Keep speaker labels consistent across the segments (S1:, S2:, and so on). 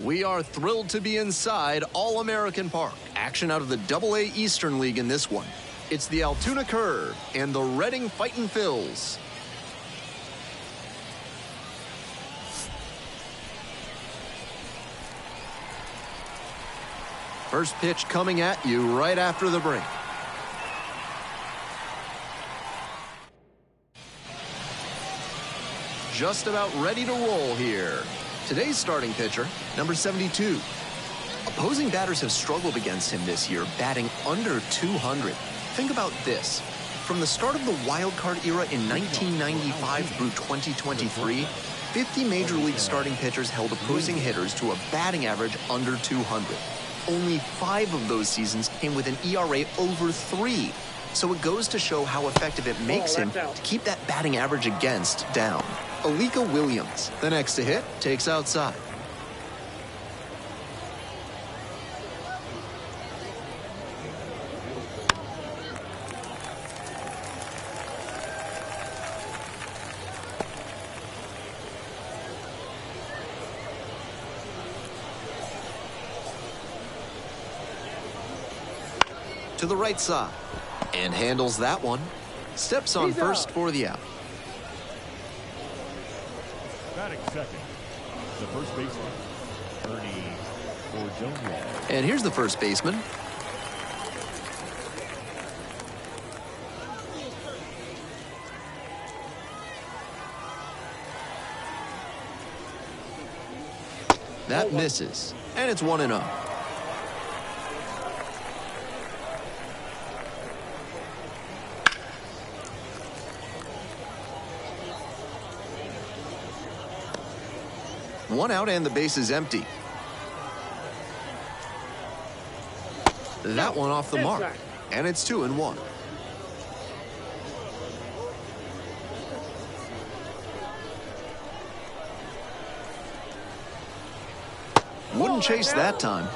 S1: We are thrilled to be inside All-American Park. Action out of the AA Eastern League in this one. It's the Altoona Curve and the Reading Fightin' Phils. First pitch coming at you right after the break. Just about ready to roll here. Today's starting pitcher, number 72. Opposing batters have struggled against him this year, batting under 200. Think about this. From the start of the wild card era in 1995 through 2023, 50 Major League starting pitchers held opposing hitters to a batting average under 200. Only 5 of those seasons came with an ERA over 3. So it goes to show how effective it makes him to keep that batting average against down. Alika Williams, the next to hit, takes outside. To the right side, and handles that one. Steps on first for the out.
S2: Batting second, the first baseman, Ernie Orjonia.
S1: And here's the first baseman. That misses, and it's 1-0. One out and the base is empty. That one off the mark, and it's 2-1. Wouldn't chase that time.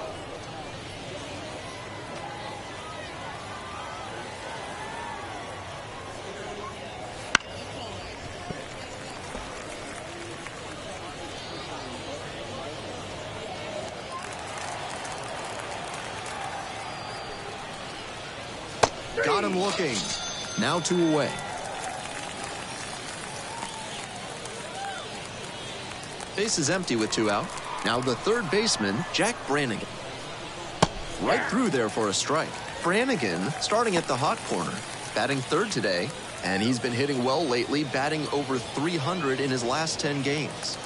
S1: Got him looking. Now 2 away. Base is empty with 2 out. Now the third baseman, Jack Brannigan. Right through there for a strike. Brannigan starting at the hot corner, batting third today, and he's been hitting well lately, batting over 300 in his last 10 games.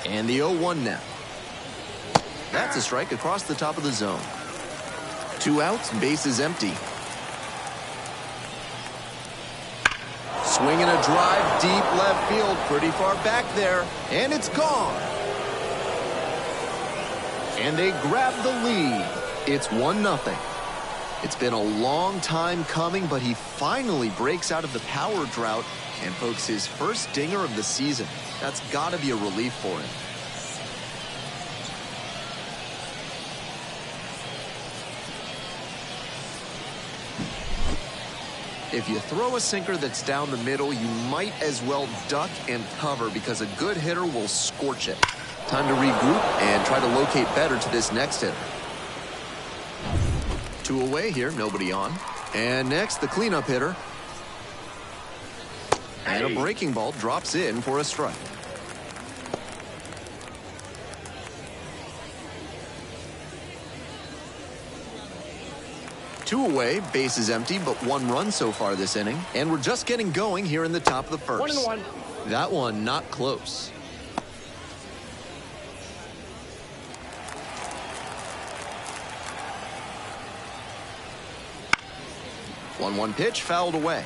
S1: And the 0-1 now. That's a strike across the top of the zone. 2 outs, base is empty. Swinging a drive deep left field, pretty far back there, and it's gone. And they grab the lead. It's 1-0. It's been a long time coming, but he finally breaks out of the power drought and pokes his first dinger of the season. That's got to be a relief for him. If you throw a sinker that's down the middle, you might as well duck and cover because a good hitter will scorch it. Time to regroup and try to locate better to this next hitter. 2 away here, nobody on. And next, the cleanup hitter. And a breaking ball drops in for a strike. Two away, base is empty, but 1 run so far this inning. And we're just getting going here in the top of the first.
S3: 1-1.
S1: That one not close. One pitch fouled away.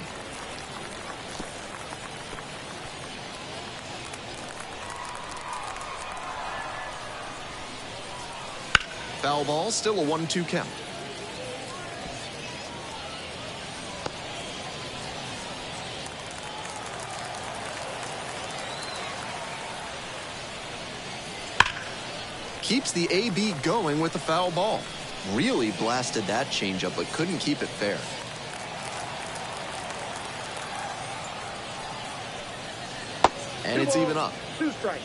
S1: Foul ball, still a 1-2 count. Keeps the AB going with the foul ball. Really blasted that changeup, but couldn't keep it fair. And it's even up.
S3: 2 strikes.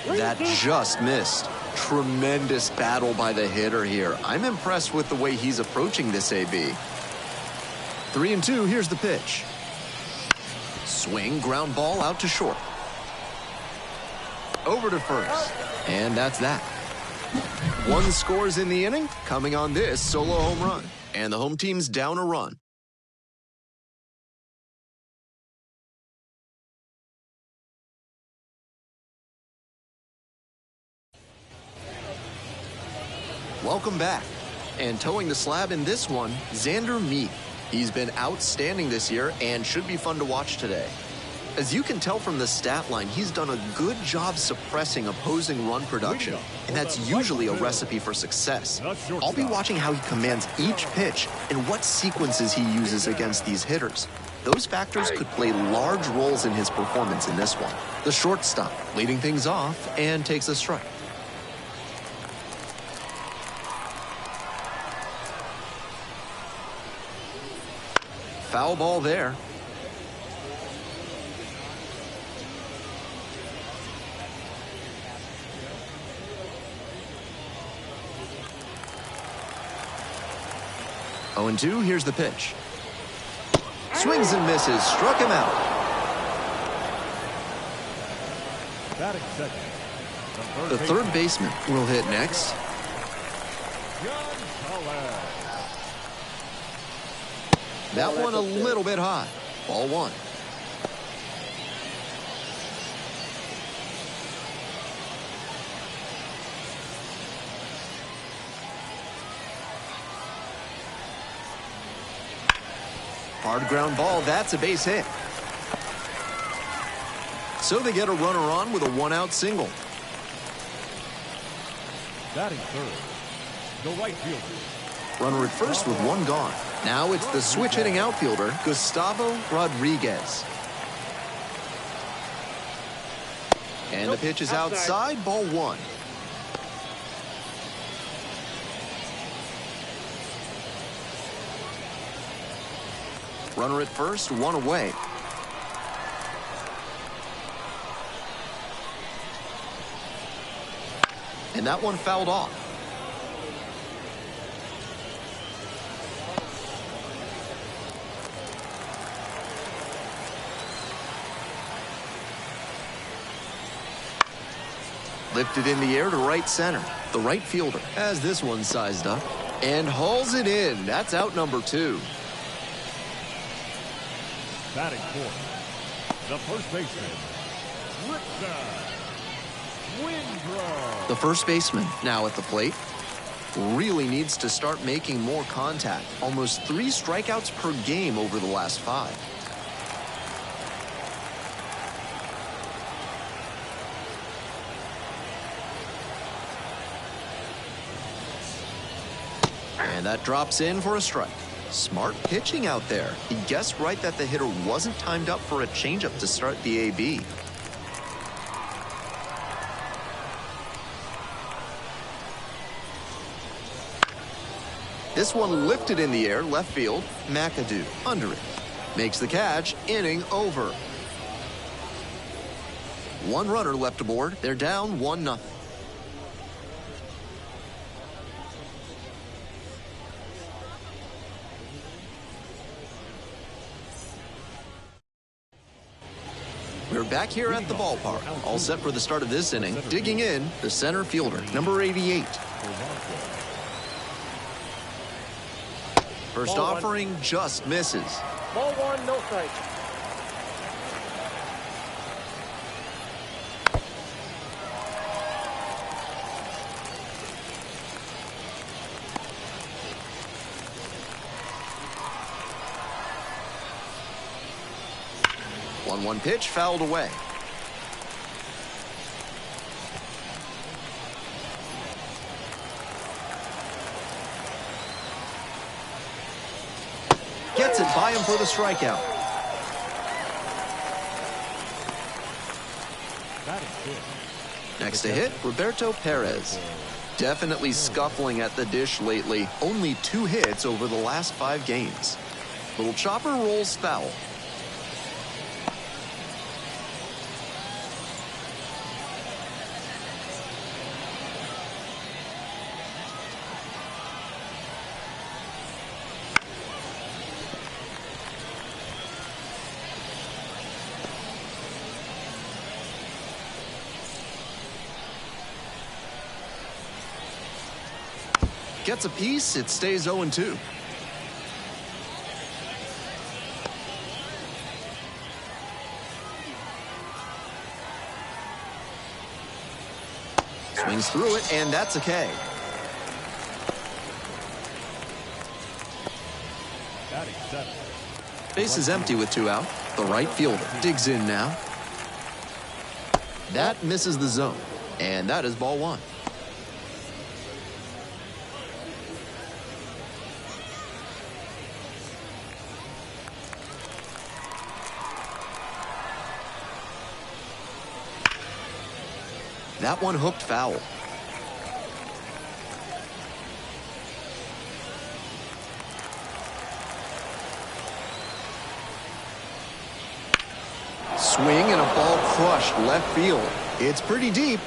S1: That just missed. Tremendous battle by the hitter here. I'm impressed with the way he's approaching this AB. 3-2, here's the pitch. Swing, ground ball out to short. Over to first. And that's that. One scores in the inning, coming on this solo home run. And the home team's down a run. Welcome back. And towing the slab in this one, Xander Mead. He's been outstanding this year and should be fun to watch today. As you can tell from the stat line, he's done a good job suppressing opposing run production, and that's usually a recipe for success. I'll be watching how he commands each pitch and what sequences he uses against these hitters. Those factors could play large roles in his performance in this one. The shortstop leading things off and takes a strike. Foul ball there. Oh, 0-2, here's the pitch. Swings and misses, struck him out. The third baseman will hit next. That one a little bit high. Ball one. Hard ground ball, that's a base hit. So they get a runner on with a one-out single.
S2: Batting third, the right fielder.
S1: Runner at first with one gone. Now it's the switch-hitting outfielder, Gustavo Rodriguez. And the pitch is outside, ball one. Runner at first, one away. And that one fouled off. Lifted in the air to right center. The right fielder has this one sized up and hauls it in. That's out number two.
S2: Batting fourth, the first baseman, Windrow.
S1: The first baseman now at the plate. Really needs to start making more contact. Almost 3 strikeouts per game over the last 5. And that drops in for a strike. Smart pitching out there. He guessed right that the hitter wasn't timed up for a changeup to start the AB. This one lifted in the air, left field. McAdoo under it. Makes the catch, inning over. 1 runner left aboard. They're down 1-0. We're back here at the ballpark, all set for the start of this inning. Digging in, the center fielder, number 88. First offering just misses.
S3: Ball one, no strike.
S1: One pitch fouled away. Gets it by him for the strikeout. Next to hit, Roberto Perez. Definitely scuffling at the dish lately. Only 2 hits over the last 5 games. Little chopper rolls foul. Gets a piece, it stays 0-2. Swings through it, and that's a K.
S2: Batting seven.
S1: Base is empty with 2 out. The right fielder digs in now. That misses the zone, and that is ball 1. That one hooked foul. Swing and a ball crushed left field. It's pretty deep.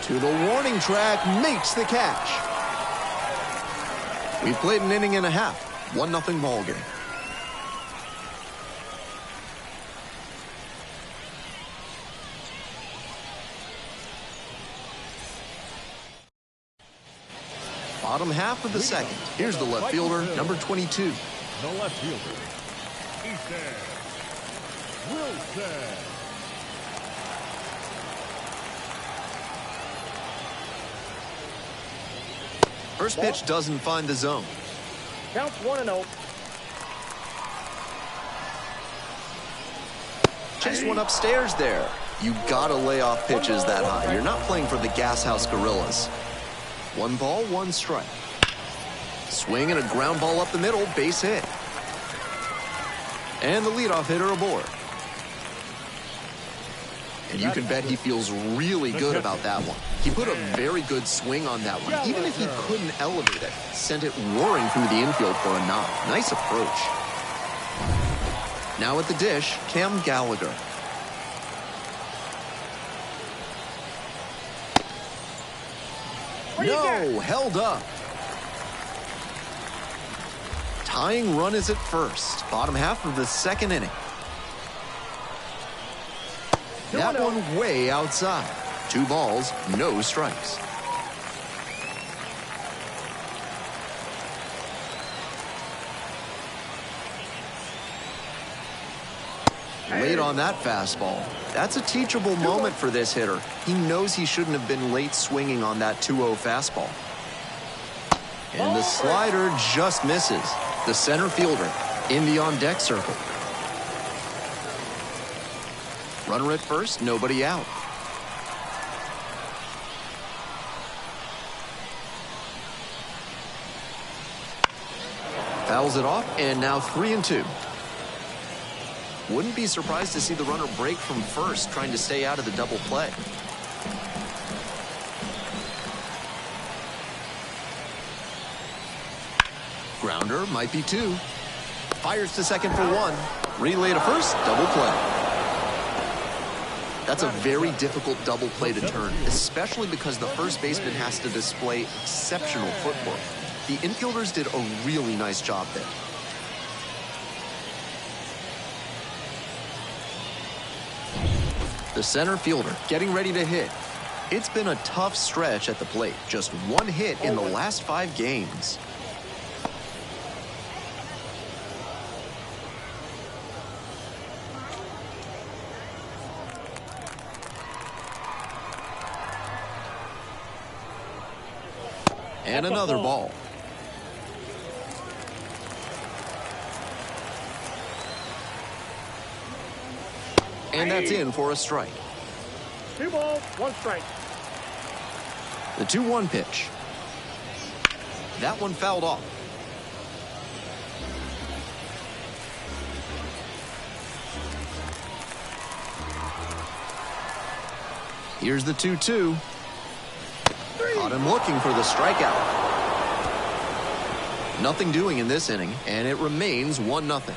S1: To the warning track, makes the catch. We've played an inning and a half. 1-0 ball game. Bottom half of the second. Here's the left fielder, number 22.
S2: The left fielder, Ethan Wilson.
S1: First pitch doesn't find the zone.
S3: Counts 1-0.
S1: Chase one upstairs there. You gotta lay off pitches that high. You're not playing for the Gas House Gorillas. 1 ball, 1 strike. Swing and a ground ball up the middle, base hit. And the leadoff hitter aboard. And you can bet he feels really good about that one. He put a very good swing on that one. Even if he couldn't elevate it, sent it roaring through the infield for a knock. Nice approach. Now at the dish, Cam Gallagher. No, held up. Tying run is at first. Bottom half of the second inning. That one way outside. 2 balls, no strikes. Late on that fastball. That's a teachable moment for this hitter. He knows he shouldn't have been late swinging on that 2-0 fastball. And the slider just misses. The center fielder in the on-deck circle. Runner at first, nobody out. Fouls it off, and now 3-2. Wouldn't be surprised to see the runner break from first, trying to stay out of the double play. Grounder might be 2. Fires to second for 1. Relay to first, double play. That's a very difficult double play to turn, especially because the first baseman has to display exceptional footwork. The infielders did a really nice job there. The center fielder getting ready to hit. It's been a tough stretch at the plate. Just 1 hit in the last 5 games. And another ball. And that's in for a strike.
S3: 2 balls, 1 strike.
S1: The 2-1 pitch. That one fouled off. Here's the 2-2. Caught him looking for the strikeout. Nothing doing in this inning, and it remains 1-0.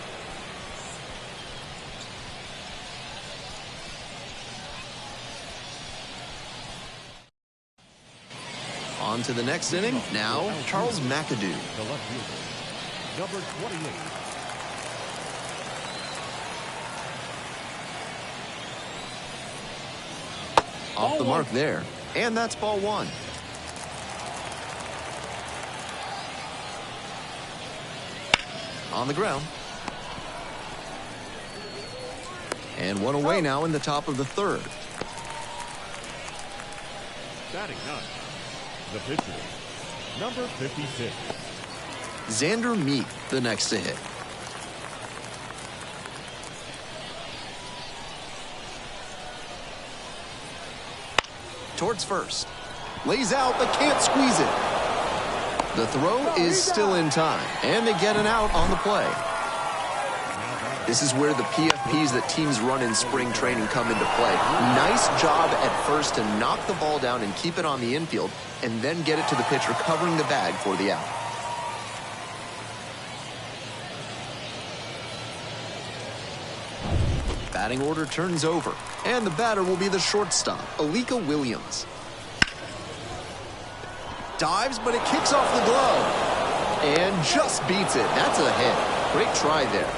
S1: On to the next inning. Now, Charles McAdoo.
S2: The left fielder, number 28.
S1: Off the mark there. And that's ball 1. On the ground. And one away now in the top of the third.
S2: Batting ninth, the pitcher, number 56.
S1: Xander Meat, the next to hit. Towards first. Lays out, but can't squeeze it. The throw is still in time, and they get an out on the play. This is where the PFPs that teams run in spring training come into play. Nice job at first to knock the ball down and keep it on the infield, and then get it to the pitcher covering the bag for the out. Batting order turns over, and the batter will be the shortstop, Alika Williams. Dives, but it kicks off the glove, and just beats it. That's a hit. Great try there.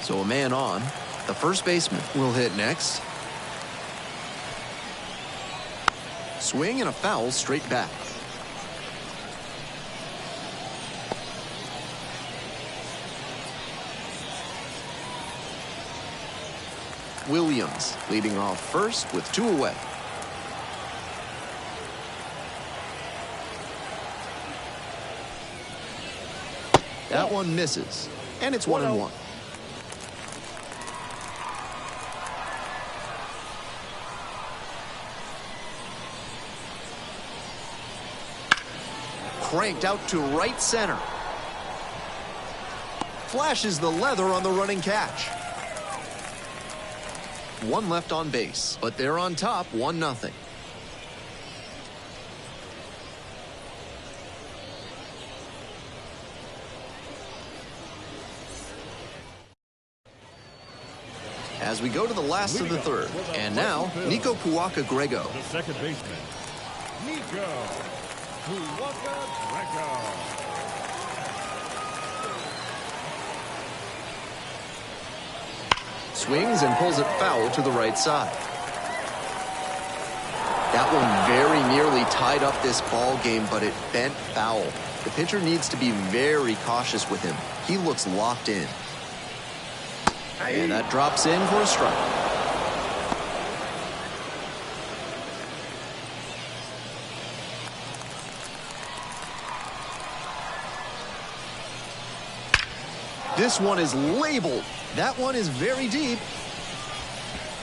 S1: So a man on. The first baseman will hit next. Swing and a foul straight back. Williams leading off first with 2 away. That one misses, and it's 1-1. Cranked out to right center. Flashes the leather on the running catch. One left on base, but they're on top 1-0. As we go to the last of the third, and now Nico Puaka-Grego.
S2: The second baseman, Nico Puaka-Grego.
S1: Swings and pulls it foul to the right side. That one very nearly tied up this ball game, but it bent foul. The pitcher needs to be very cautious with him. He looks locked in. And that drops in for a strike. This one is labeled. That one is very deep.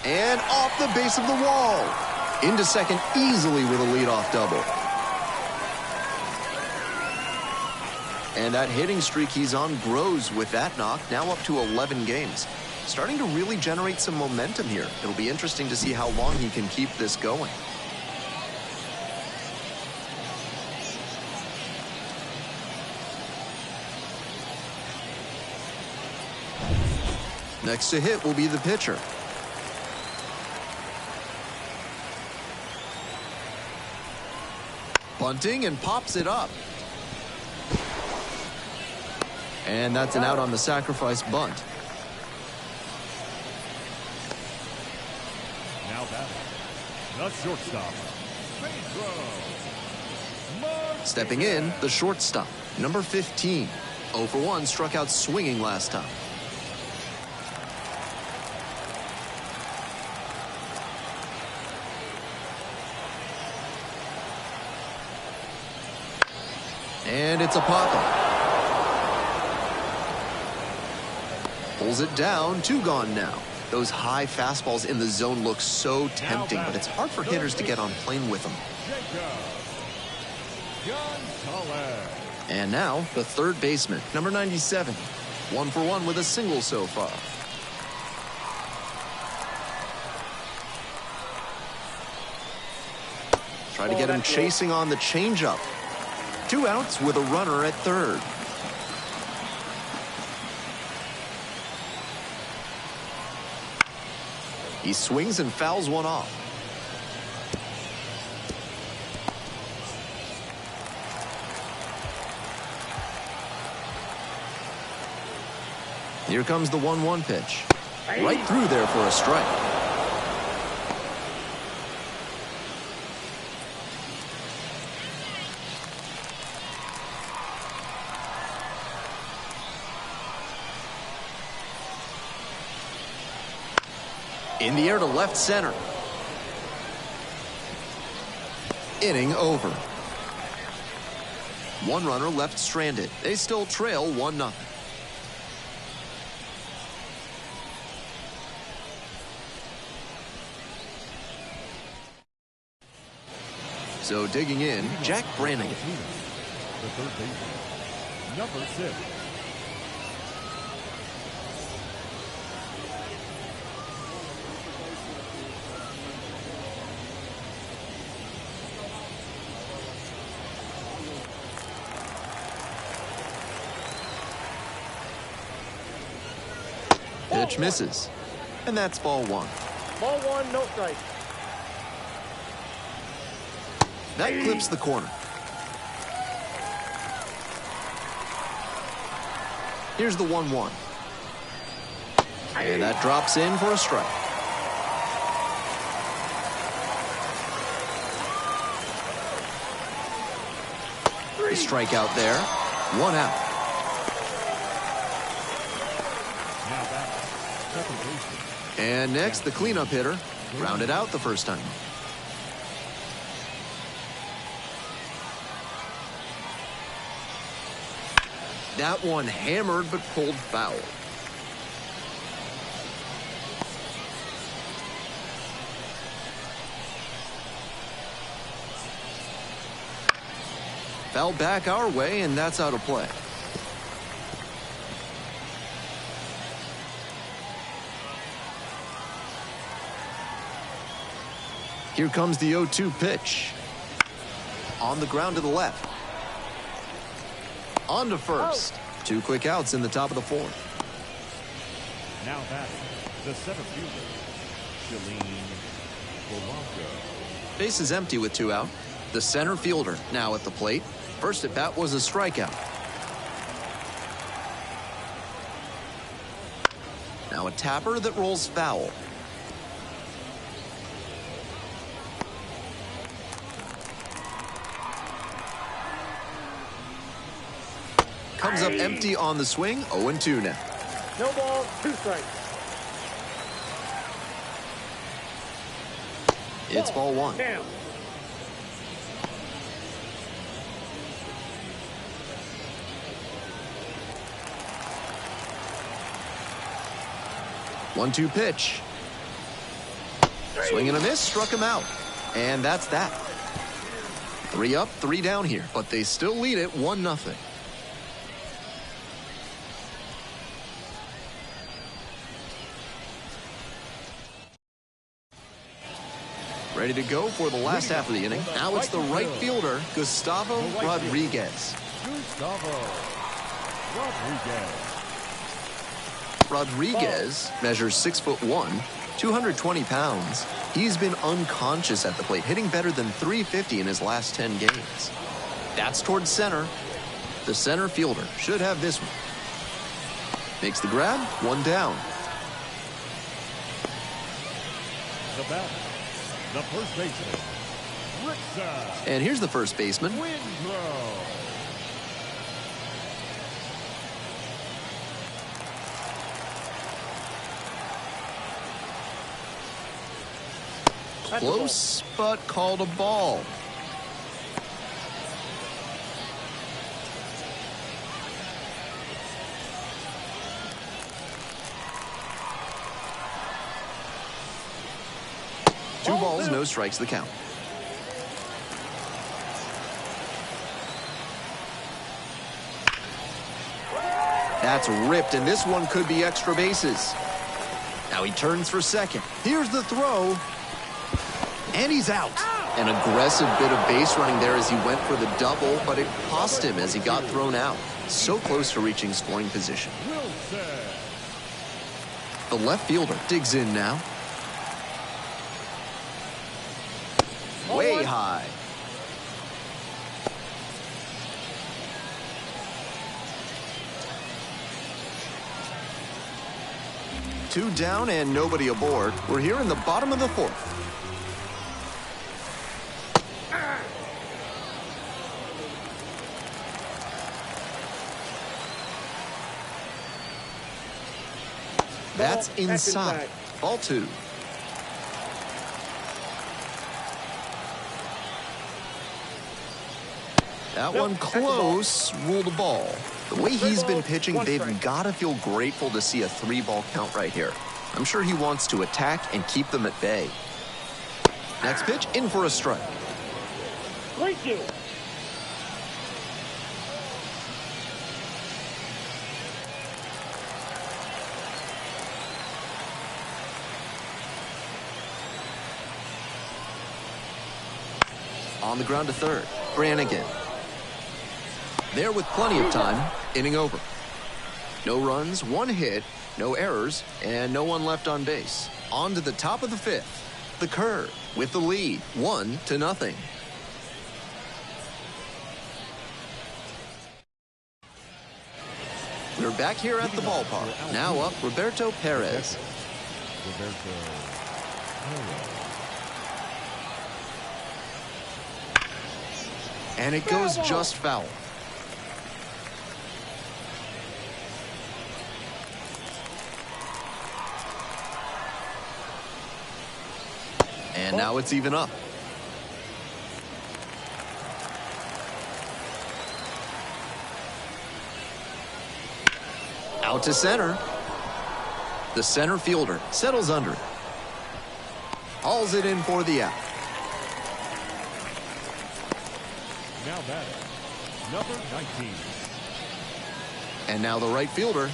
S1: And off the base of the wall. Into second easily with a leadoff double. And that hitting streak he's on grows with that knock, now up to 11 games. Starting to really generate some momentum here. It'll be interesting to see how long he can keep this going. Next to hit will be the pitcher. Bunting and pops it up. And that's an out on the sacrifice bunt.
S2: Now batting, the shortstop, Pedro.
S1: Stepping in, the shortstop, number 15. 0 for 1, struck out swinging last time. And it's a pop-up. Pulls it down, 2 gone now. Those high fastballs in the zone look so tempting, but it's hard for hitters to get on plane with them. And now, the third baseman, number 97. 1 for 1 with a single so far. Try to get him chasing on the changeup. 2 outs with a runner at third. He swings and fouls one off. Here comes the 1-1 pitch. Right through there for a strike. In the air to left center. Inning over. One runner left stranded. They still trail 1-0. So digging in, Jack Brannigan.
S2: The third baseman, number 6.
S1: Pitch misses. And that's ball 1.
S3: Ball 1, no strike.
S1: That clips the corner. Here's the 1-1. And that drops in for a strike. The strikeout there. 1 out.
S2: Now back, second baseman.
S1: And next, the cleanup hitter. Grounded out the first time. That one hammered but pulled foul. Foul back our way, and that's out of play. Here comes the 0-2 pitch. On the ground to the left. On to first. 2 quick outs in the top of the 4th.
S2: Now batting, the center fielder, Shalene Polanco.
S1: Base is empty with 2 out. The center fielder now at the plate. First at bat was a strikeout. Now a tapper that rolls foul. Comes up empty on the swing. 0-2 now.
S3: No ball, 2 strikes.
S1: It's ball 1.
S3: Down.
S1: One-two pitch. Swing and a miss, struck him out. And that's that. 3 up, 3 down here, but they still lead it 1-0. Ready to go for the last half of the inning. Now it's the right fielder, Gustavo Rodriguez.
S2: Gustavo Rodriguez.
S1: Rodriguez measures 6'1", 220 pounds. He's been unconscious at the plate, hitting better than .350 in his last 10 games. That's towards center. The center fielder should have this one. Makes the grab, 1 down.
S2: The batter, the first baseman, Rickson
S1: And here's the first baseman.
S2: Windrow.
S1: Close, but called a ball. Two balls, no strikes, the count. That's ripped, and this one could be extra bases. Now he turns for second. Here's the throw. And he's out. An aggressive bit of base running there as he went for the double, but it cost him as he got thrown out. So close to reaching scoring position.
S2: Wilson.
S1: The left fielder digs in now. Way high. Two down and nobody aboard. We're here in the bottom of the 4th. That's inside. Ball 2. That one close, ruled a ball. The way he's been pitching, they've got to feel grateful to see a 3-ball count right here. I'm sure he wants to attack and keep them at bay. Next pitch, in for a strike.
S3: Thank you.
S1: On the ground to third, Brannigan. There with plenty of time, inning over. No runs, 1 hit, no errors, and no one left on base. On to the top of the 5th. The Curve with the lead, 1-0. We're back here at the ballpark. Now up, Roberto Perez. And it goes just foul. And now it's even up. Out to center. The center fielder settles under it. Hauls it in for the out.
S2: Now batting, number 19.
S1: And now the right fielder.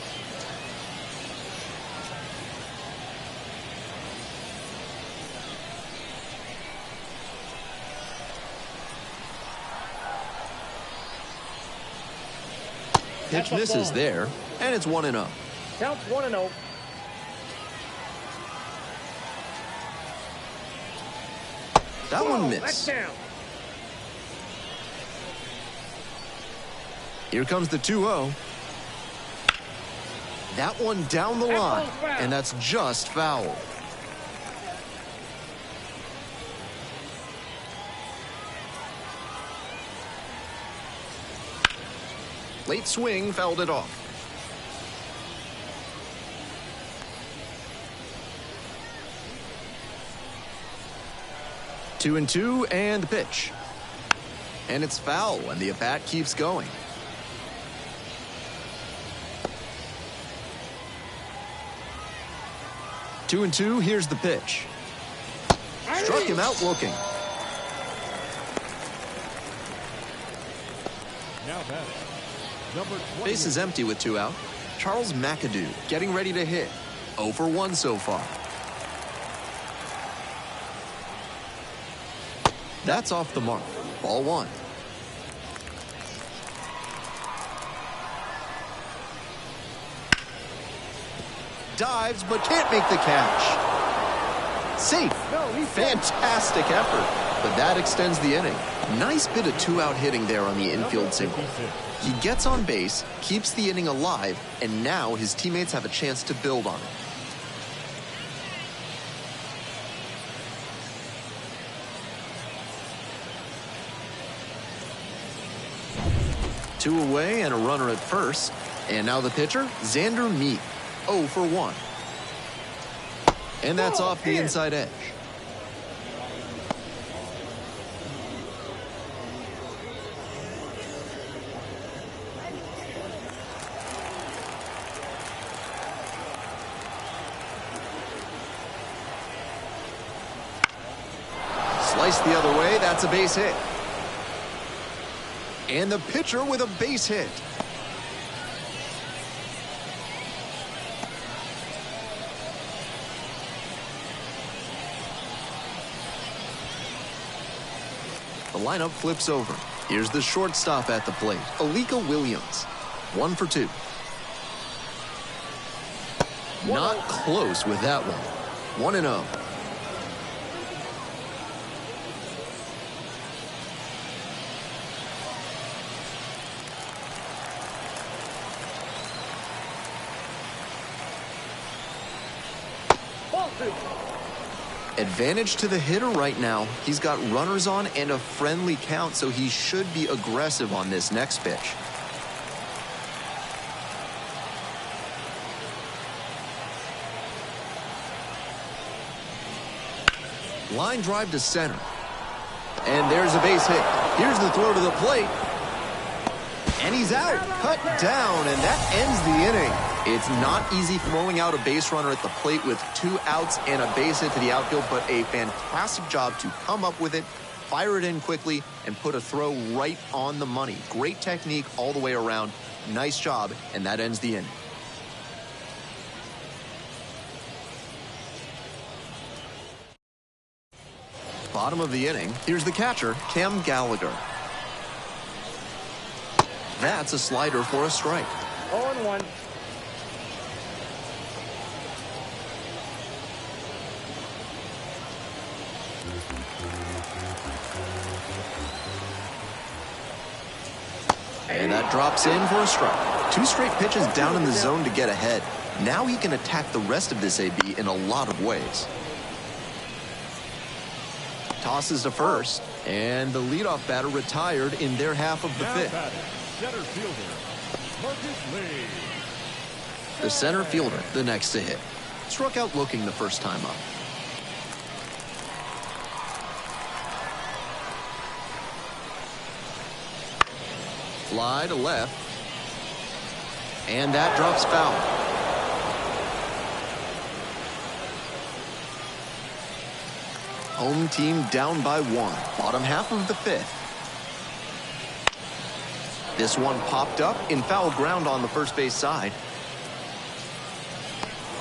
S1: Pitch misses there, and it's 1-0.
S3: Counts 1-0.
S1: That one missed.
S3: That's down.
S1: Here comes the 2-0. That one down the line, and that's just foul. Late swing fouled it off. Two and two, and the pitch. And it's foul, and the at-bat keeps going. 2-2, here's the pitch. Struck him out looking.
S2: Now batting, number 20.
S1: Base is empty with 2 out. Charles McAdoo getting ready to hit. 0 for 1 so far. That's off the mark. Ball 1. Dives, but can't make the catch. Safe. Fantastic effort. But that extends the inning. Nice bit of 2-out hitting there on the infield single. He gets on base, keeps the inning alive, and now his teammates have a chance to build on it. Two away and a runner at first. And now the pitcher, Xander Mead. 0 for 1. And that's off the inside edge. Sliced the other way, that's a base hit. And the pitcher with a base hit. The lineup flips over. Here's the shortstop at the plate, Alika Williams. 1 for 2. Not close with that one. 1-0. Advantage to the hitter right now. He's got runners on and a friendly count, so he should be aggressive on this next pitch. Line drive to center. And there's a base hit. Here's the throw to the plate. And he's out, cut down, and that ends the inning. It's not easy throwing out a base runner at the plate with 2 outs and a base hit to the outfield, but a fantastic job to come up with it, fire it in quickly, and put a throw right on the money. Great technique all the way around. Nice job, and that ends the inning. Bottom of the inning, here's the catcher, Cam Gallagher. That's a slider for a strike.
S3: 0-1.
S1: And that drops in for a strike. 2 straight pitches down in the zone to get ahead. Now he can attack the rest of this AB in a lot of ways. Tosses to first, and the leadoff batter retired in their half of the fifth.
S2: Center fielder, Marcus Lee.
S1: The center fielder, the next to hit. Struck out looking the first time up. Fly to left. And that drops foul. Home team down by 1. Bottom half of the fifth. This one popped up in foul ground on the first base side.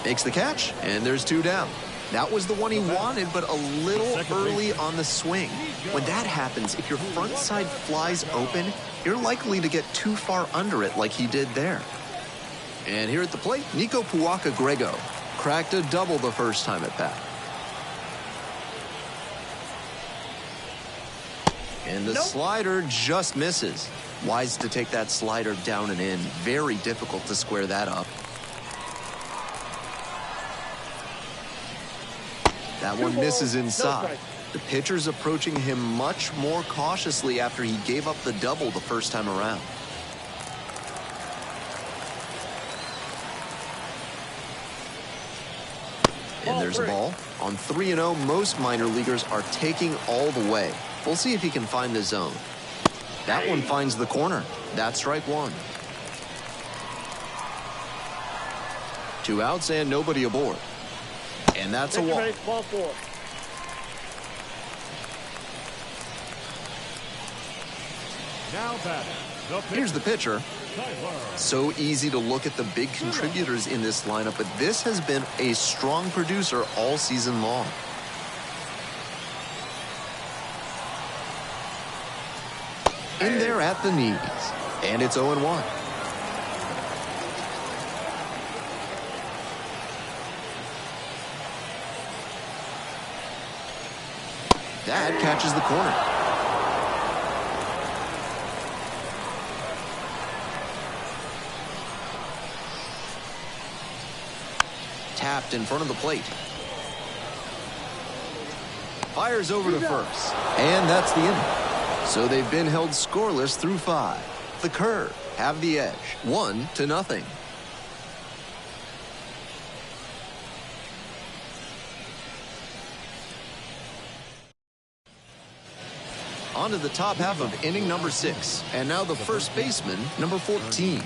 S1: Makes the catch, and there's 2 down. That was the one he wanted, but a little early on the swing. When that happens, if your front side flies open, you're likely to get too far under it like he did there. And here at the plate, Nico Puaka-Grego cracked a double the first time at bat. And the slider just misses. Wise to take that slider down and in. Very difficult to square that up. That one misses inside. The pitcher's approaching him much more cautiously after he gave up the double the first time around. And there's a ball. On 3-0, most minor leaguers are taking all the way. We'll see if he can find the zone. That one finds the corner. That's strike 1. 2 outs and nobody aboard. And that's a walk.
S3: Ball 4.
S2: Now batting.
S1: Here's the pitcher. So easy to look at the big contributors in this lineup, but this has been a strong producer all season long. In there at the knees. And it's 0-1. That catches the corner. Tapped in front of the plate. Fires over to first. And that's the inning. So they've been held scoreless through 5. The Curve have the edge, 1-0. On to the top half of inning number 6. And now the first baseman, number 14.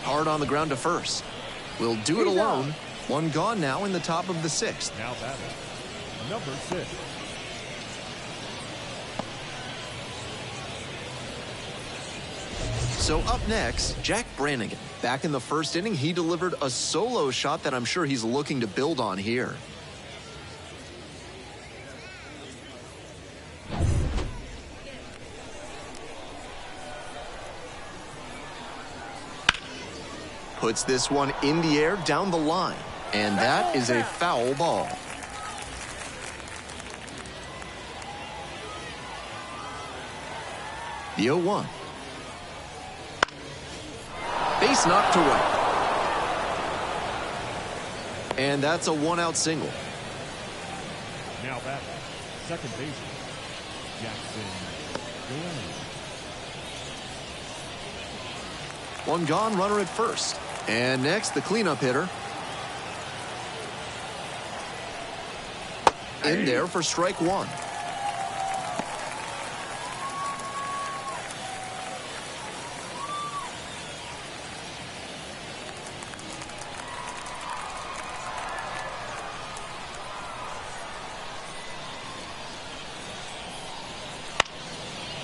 S1: Hard on the ground to first. Will do it alone. 1 gone now in the top of the 6th.
S2: Now batting, number 6.
S1: So up next, Jack Brannigan. Back in the first inning, he delivered a solo shot that I'm sure he's looking to build on here. Puts this one in the air down the line. And that is a foul ball. The 0-1. Base knock to right. And that's a 1-out single.
S2: Now batting, second baseman, Jackson Glenn.
S1: 1 gone, runner at first. And next, the cleanup hitter. In there for strike 1.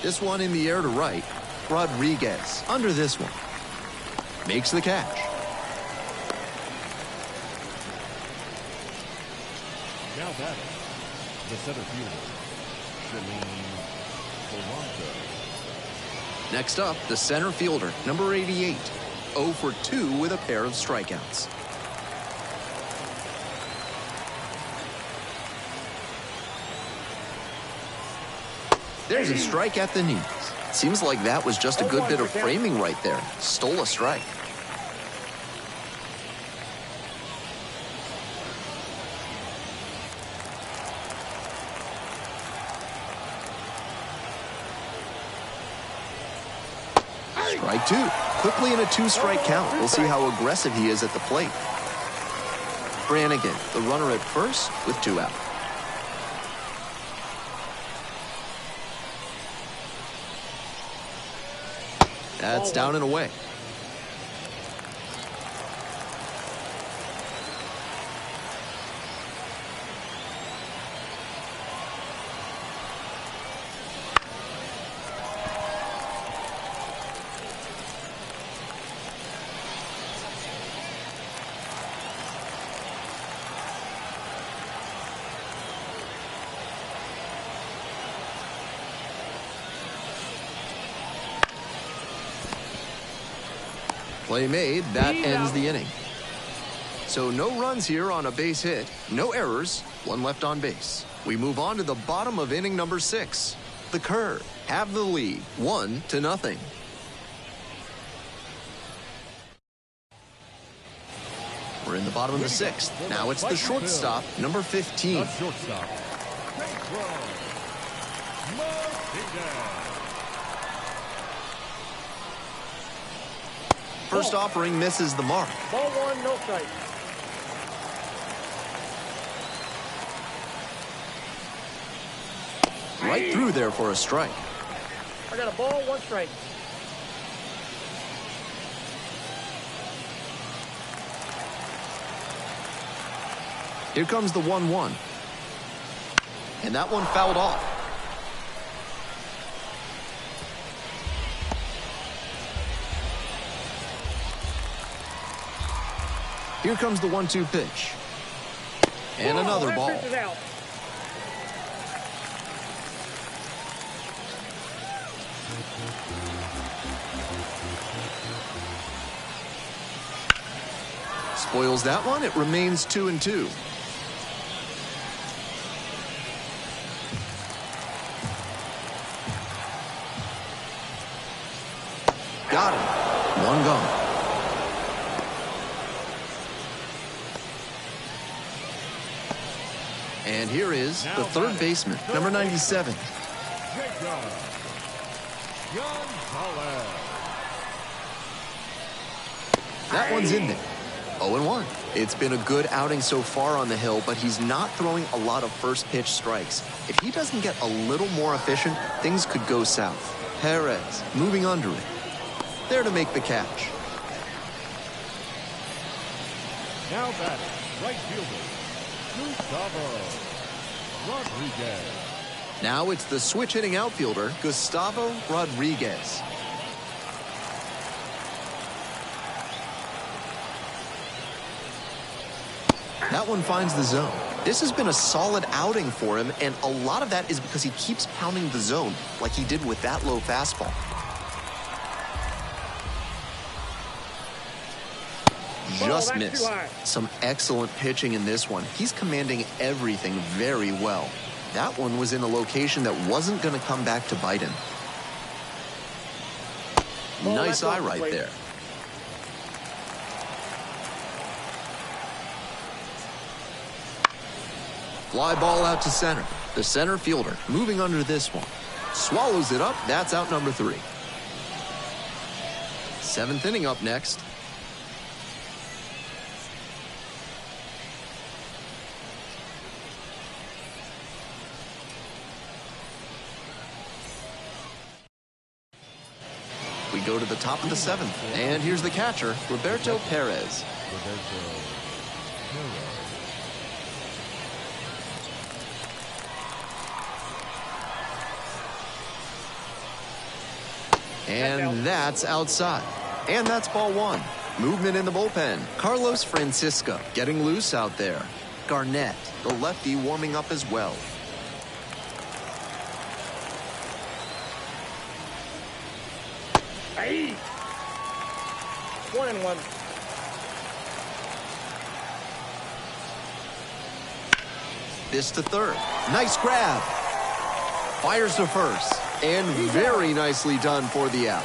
S1: This one in the air to right. Rodriguez under this one. Makes the catch.
S2: Now batting, the center fielder, Toronto.
S1: Next up, the center fielder, number 88. 0 for 2 with a pair of strikeouts. There's a strike at the knees. Seems like that was just a good bit of framing right there. Stole a strike. Strike 2. Quickly in a 2-strike count. We'll see how aggressive he is at the plate. Brannigan, the runner at first with 2 out. That's down and away. Play made. That ends the inning. So no runs here on a base hit. No errors. 1 left on base. We move on to the bottom of inning number 6. The Curve have the lead, 1-0. We're in the bottom of the 6th. Now it's the shortstop, number 15.
S2: The shortstop,
S1: First offering misses the mark.
S3: Ball 1, no strike.
S1: Right through there for a strike.
S3: I got a ball, 1 strike.
S1: Here comes the 1-1. And that one fouled off. Here comes the 1-2 pitch. And another ball.
S3: That pitch is out.
S1: Spoils that one. It remains 2-2. Got him. 1 gone. And here is the third baseman, number 97. That one's in there. 0-1. It's been a good outing so far on the hill, but he's not throwing a lot of first pitch strikes. If he doesn't get a little more efficient, things could go south. Perez moving under it. There to make the catch.
S2: Now batting, right fielder, Gustavo Rodriguez.
S1: Now it's the switch-hitting outfielder, Gustavo Rodriguez. That one finds the zone. This has been a solid outing for him, and a lot of that is because he keeps pounding the zone like he did with that low fastball. Just missed. Some excellent pitching in this one. He's commanding everything very well. That one was in a location that wasn't going to come back to bite him. Nice eye right there. Fly ball out to center. The center fielder moving under this one. Swallows it up. That's out number 3. 7th inning up next. We go to the top of the 7th. And here's the catcher, Roberto Perez. And that's outside. And that's ball one. Movement in the bullpen. Carlos Francisco getting loose out there. Garnett, the lefty, warming up as well.
S3: Hey. 1-1.
S1: This to third. Nice grab. Fires to first. And very nicely done for the out.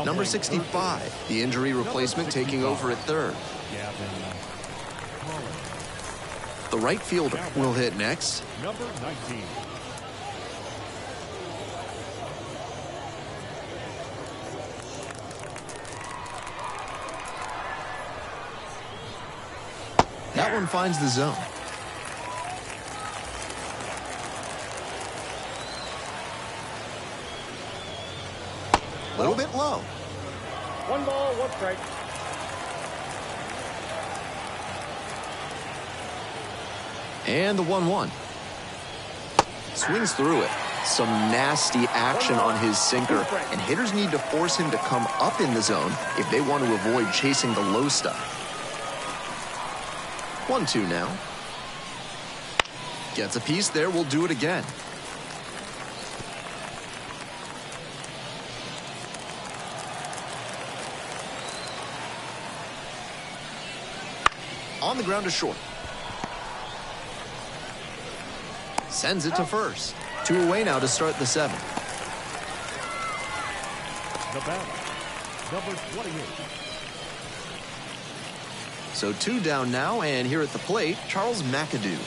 S1: Number 65, the injury replacement taking over at third. The right fielder will hit next.
S2: Number 19.
S1: That one finds the zone. A little bit low.
S3: 1 ball, 1 strike.
S1: And the 1-1. Swings through it. Some nasty action on his sinker, and hitters need to force him to come up in the zone if they want to avoid chasing the low stuff. 1-2 now. Gets a piece there, we'll do it again. On the ground to short. Sends it to first. 2 away now to start the 7th.
S2: The batter, number 28.
S1: So 2 down now, and here at the plate, Charles McAdoo.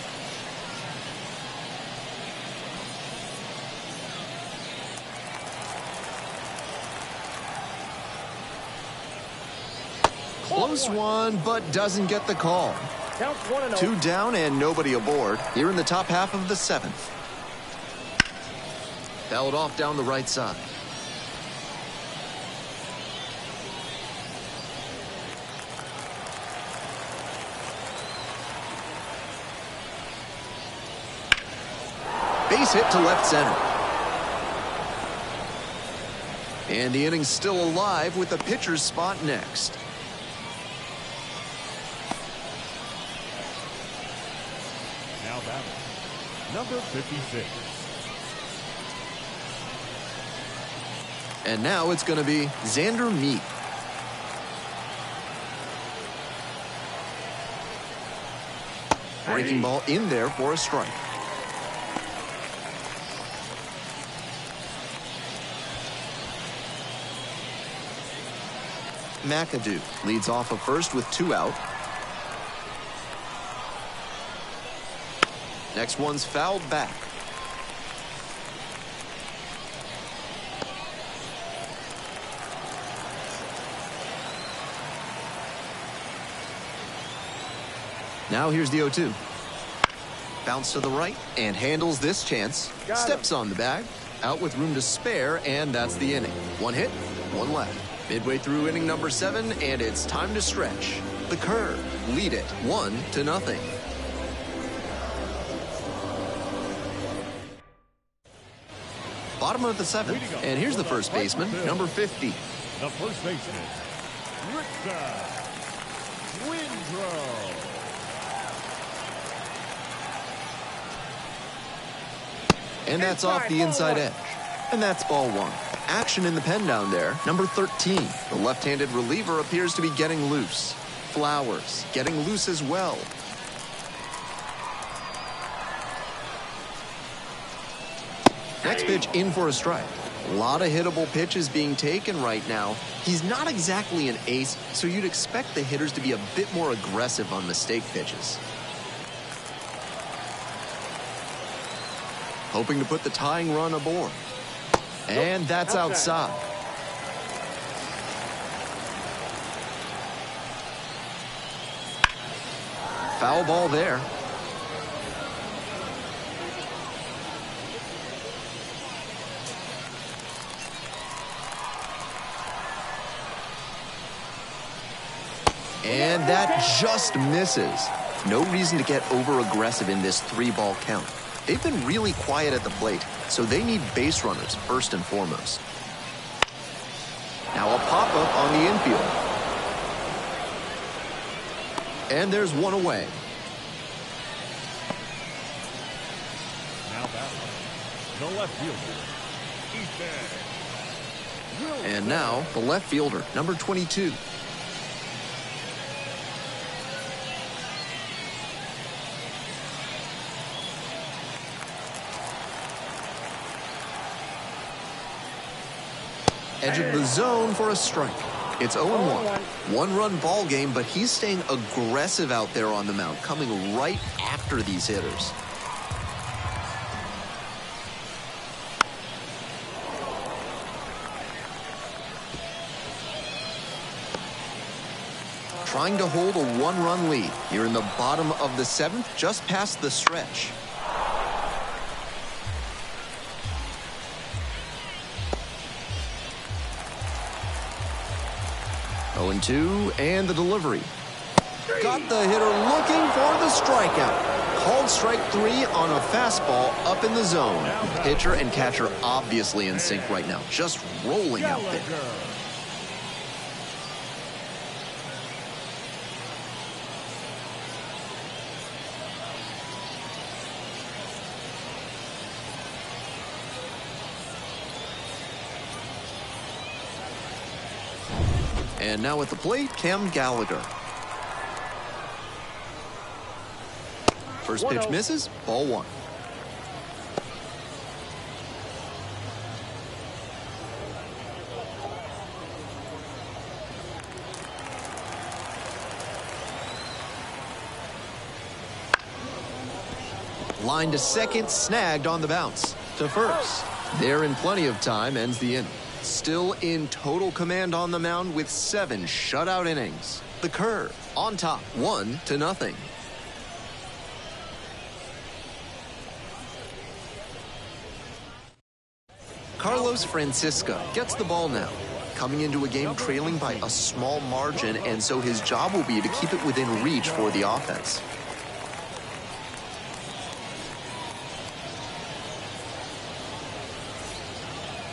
S1: Close one, but doesn't get the call.
S3: Counts 1-0.
S1: 2 down and nobody aboard here in the top half of the 7th. Fouled off down the right side. Base hit to left center. And the inning's still alive with the pitcher's spot next.
S2: Now batting, number 56.
S1: And now it's going to be Xander Meat. Breaking ball in there for a strike. McAdoo leads off of first with 2 out. Next one's fouled back. Now here's the 0-2. Bounce to the right and handles this chance. Steps on the bag. Out with room to spare, and that's the inning. 1 hit, 1 left. Midway through inning number 7, and it's time to stretch. The Curve lead it 1-0. Bottom of the 7th, and here's the first baseman, number 50.
S2: The first baseman, Richter Windrow.
S1: And that's off the inside edge. And that's ball 1. Action in the pen down there. Number 13. The left-handed reliever appears to be getting loose. Flowers getting loose as well. Next pitch in for a strike. A lot of hittable pitches being taken right now. He's not exactly an ace, so you'd expect the hitters to be a bit more aggressive on mistake pitches. hoping to put the tying run aboard. And that's outside. Foul ball there. And that just misses. No reason to get over-aggressive in this 3-ball count. They've been really quiet at the plate, so they need base runners first and foremost. Now a pop-up on the infield. And there's one away.
S2: Now battling the left fielder, Ethan.
S1: And now the left fielder, number 22. Edge of the zone for a strike. It's 0-1. One-run ball game, but he's staying aggressive out there on the mound, coming right after these hitters. Trying to hold a one-run lead. You're in the bottom of the 7th, just past the stretch. 0-2, and the delivery. Got the hitter looking for the strikeout. Called strike 3 on a fastball up in the zone. Pitcher and catcher obviously in sync right now, just rolling out there. And now at the plate, Cam Gallagher. First pitch misses, ball 1. Line to second, snagged on the bounce. To first. There in plenty of time, ends the inning. Still in total command on the mound with 7 shutout innings. The curve on top, 1-0. Carlos Francisca gets the ball now. Coming into a game trailing by a small margin, and so his job will be to keep it within reach for the offense.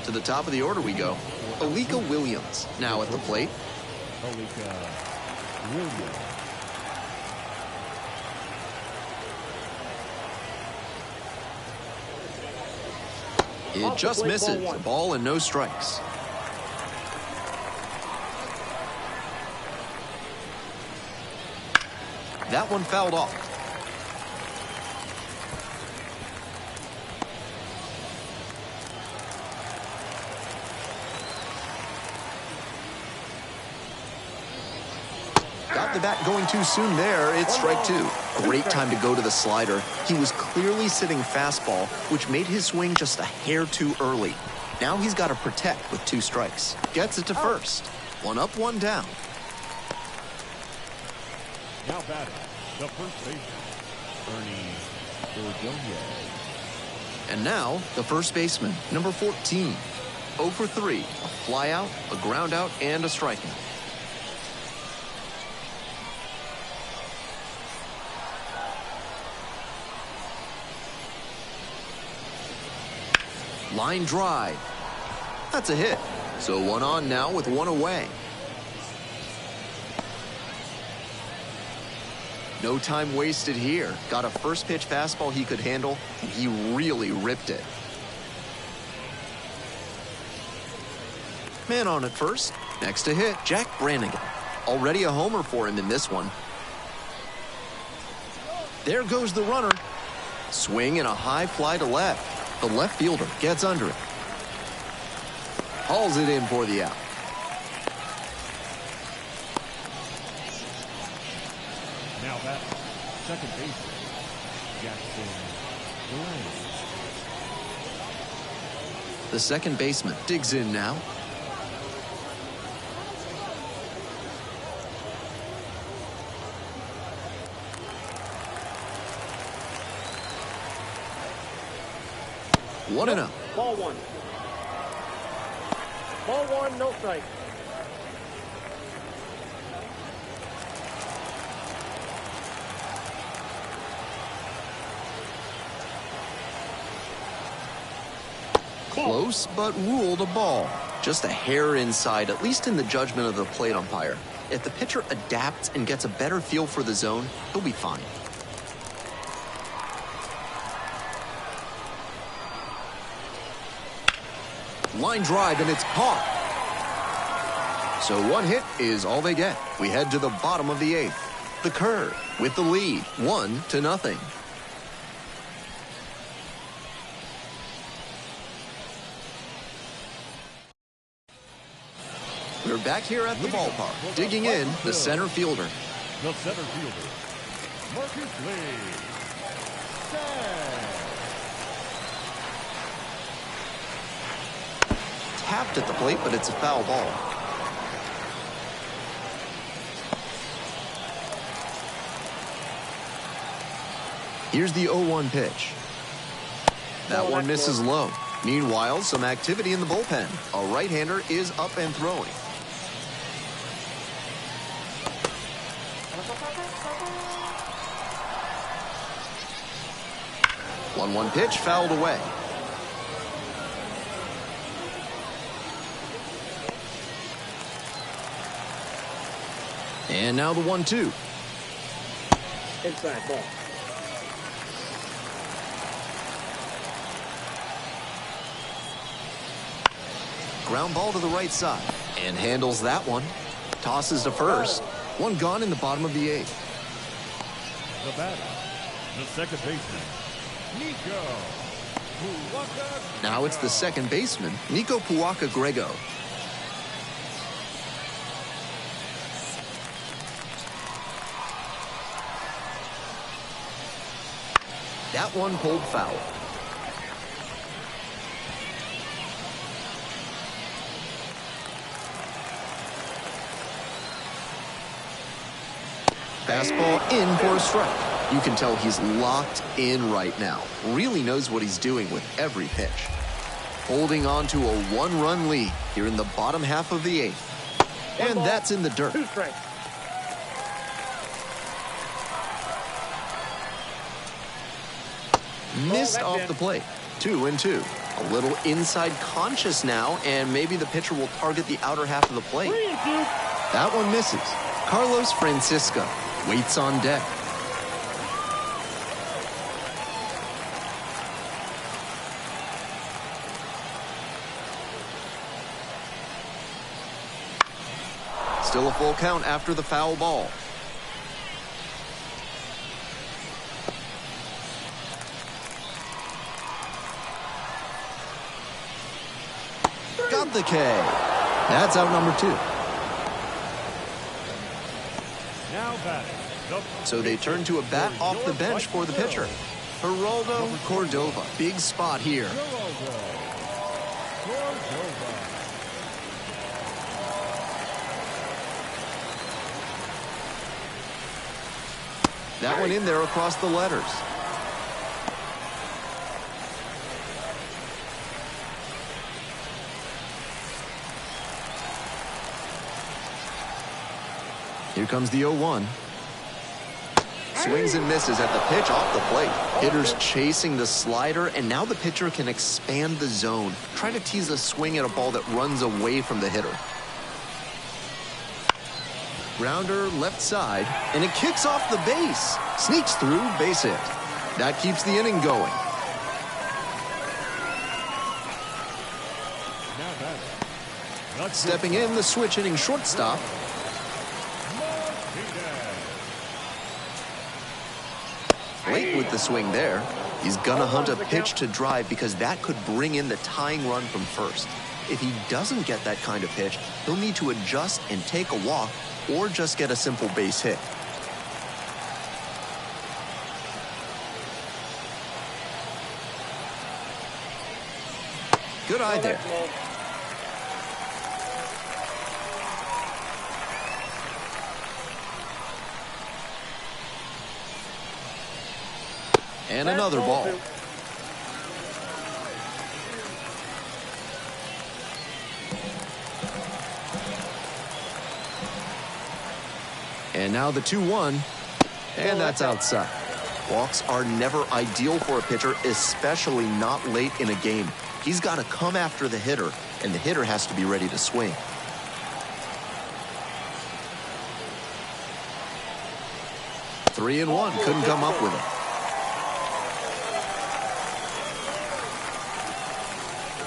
S1: To the top of the order we go. Alika Williams now at the plate.
S2: Alika Williams.
S1: It just misses. A ball and no strikes. That one fouled off. Got the bat going too soon there. It's strike 2. Great time to go to the slider. He was clearly sitting fastball, which made his swing just a hair too early. Now he's got to protect with 2 strikes. Gets it to first. 1 up, 1 down.
S2: Now batting, the first baseman, Ernie Ordonez.
S1: And now the first baseman, number 14. 0 for 3. A fly out, a ground out, and a strikeout. Line drive. That's a hit. So 1 on now with 1 away. No time wasted here. Got a first pitch fastball he could handle, and he really ripped it. Man on at first. Next to hit, Jack Brannigan. Already a homer for him in this one. There goes the runner. Swing and a high fly to left. The left fielder gets under it. Hauls it in for the out.
S2: Now batting, second baseman, Jackson Gray.
S1: The second baseman digs in now. One and out.
S3: Ball one. Ball one, no strike.
S1: Close, but ruled a ball. Just a hair inside, at least in the judgment of the plate umpire. If the pitcher adapts and gets a better feel for the zone, he'll be fine. Line drive, and it's caught. So one hit is all they get. We head to the bottom of the eighth. The Curve with the lead, 1-0. We're back here at the ballpark. Digging in, the center fielder.
S2: The center fielder, Marcus Lee.
S1: Tapped at the plate, but it's a foul ball. Here's the 0-1 pitch. That one misses low. Meanwhile, some activity in the bullpen. A right-hander is up and throwing. One pitch fouled away. And now the 1-2.
S3: Inside ball.
S1: Ground ball to the right side. And handles that one. Tosses to first. One gone in the bottom of the eighth.
S2: The batter, the second baseman, Nico Puwaka.
S1: Now it's the second baseman, Nico Puwaka-Grego. That one pulled foul. Fastball in for a strike. You can tell he's locked in right now. Really knows what he's doing with every pitch. Holding on to a one-run lead here in the bottom half of the eighth. And that's in the dirt.
S3: 2 strikes.
S1: Missed off the plate. 2-2. A little inside conscious now, and maybe the pitcher will target the outer half of the plate.
S3: 3-2.
S1: That one misses. Carlos Francisco waits on deck. Still a full count after the foul ball. Got the K. That's out number 2.
S2: Now batting.
S1: So they turn to a bat off the bench for the pitcher. Geraldo Cordova. Big spot here. That one in there across the letters. Here comes the 0-1. Swings and misses at the pitch off the plate. Hitters chasing the slider, and now the pitcher can expand the zone, trying to tease a swing at a ball that runs away from the hitter. Grounder left side, and it kicks off the base. Sneaks through, base hit. That keeps the inning going. Stepping in, the switch hitting shortstop. Late with the swing there. He's gonna hunt a pitch to drive because that could bring in the tying run from first. If he doesn't get that kind of pitch, he'll need to adjust and take a walk or just get a simple base hit. Good eye there. And another ball. And now the 2-1, and that's outside. Walks are never ideal for a pitcher, especially not late in a game. He's got to come after the hitter, and the hitter has to be ready to swing. Three and one, couldn't come up with it.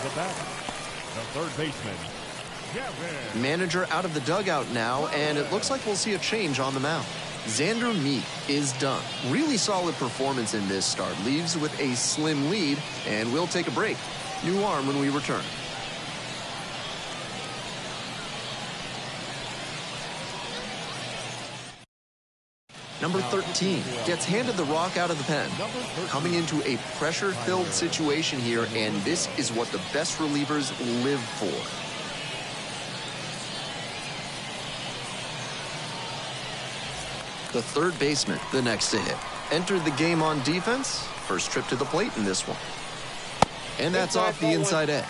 S2: The batter, the third baseman, Kevin.
S1: Manager out of the dugout now, and it looks like we'll see a change on the mound. Xander Meek is done. Really solid performance in this start. Leaves with a slim lead, and we'll take a break. New arm when we return. Number 13 gets handed the rock out of the pen. Coming into a pressure-filled situation here, and this is what the best relievers live for. The third baseman, the next to hit. Entered the game on defense. First trip to the plate in this one. And that's off the inside edge.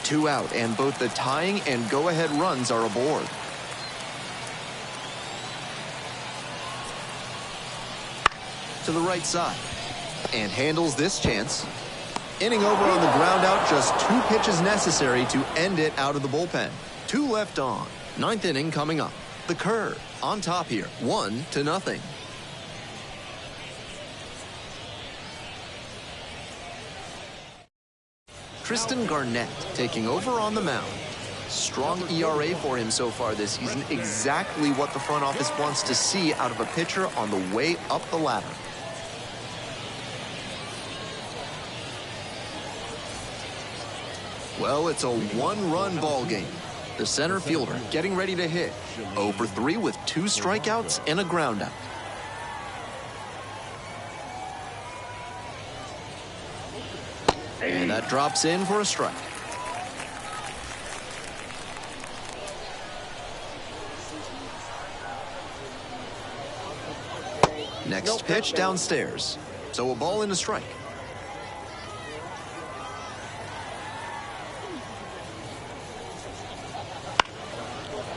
S1: Two out, and both the tying and go-ahead runs are aboard. To the right side. And handles this chance. Inning over on the ground out, just 2 pitches necessary to end it out of the bullpen. 2 left on. 9th inning coming up. The curve on top here, 1-0. Tristan Garnett taking over on the mound. Strong ERA for him so far this season, exactly what the front office wants to see out of a pitcher on the way up the ladder. Well, it's a 1-run ball game. The center fielder getting ready to hit. 0 for 3 with 2 strikeouts and a groundout. And that drops in for a strike. Next pitch downstairs. So a ball and a strike.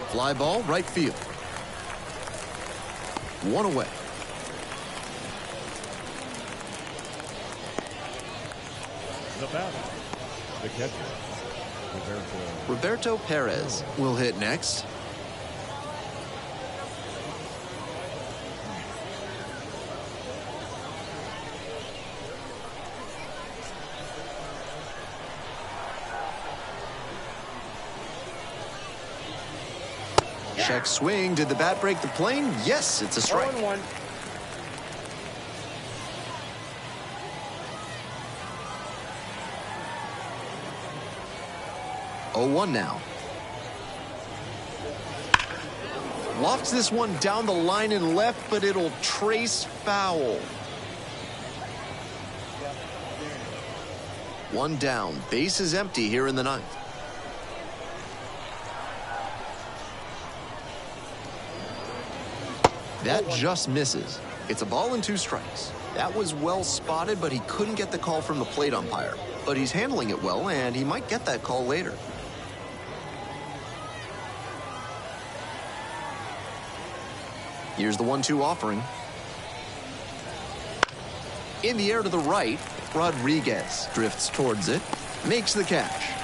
S1: Fly ball, right field. 1 away.
S2: The batter, the catcher,
S1: Roberto Perez will hit next. Check swing. Did the bat break the plane? Yes, it's a strike.
S3: 0-1.
S1: Oh, 1 now. Lofts this one down the line and left, but it'll trace foul. 1 down. Base is empty here in the 9th. That just misses. It's a ball and 2 strikes. That was well spotted, but he couldn't get the call from the plate umpire. But he's handling it well, and he might get that call later. Here's the 1-2 offering. In the air to the right, Rodriguez drifts towards it, makes the catch.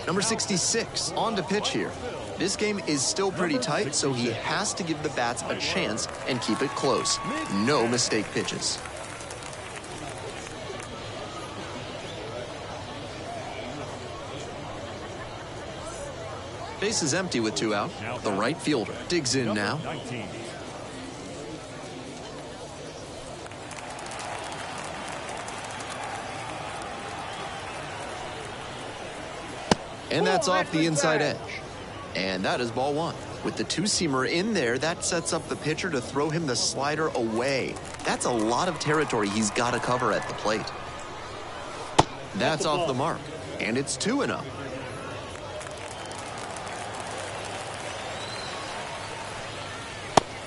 S1: Number 66 on to pitch here. This game is still pretty tight, so he has to give the bats a chance and keep it close. No mistake pitches. Base is empty with 2 out. The right fielder digs in
S2: Number
S1: now.
S2: 19.
S1: And that's off the inside edge. And that is ball 1. With the 2-seamer in there, that sets up the pitcher to throw him the slider away. That's a lot of territory he's got to cover at the plate. That's off the mark. And it's 2-0.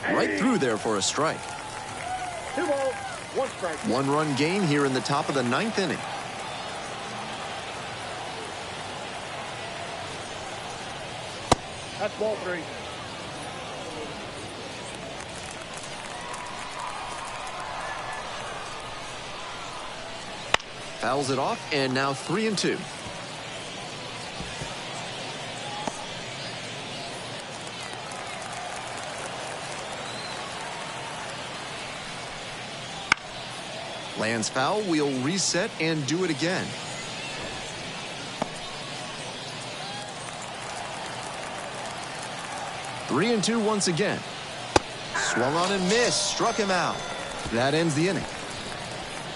S1: Right through there for a strike.
S3: 2 balls, 1 strike.
S1: 1-run gain here in the top of the 9th inning.
S3: That's ball 3.
S1: Fouls it off, and now 3-2. Lands foul, we'll reset and do it again. Three and 2 once again. Swung on and missed, struck him out. That ends the inning.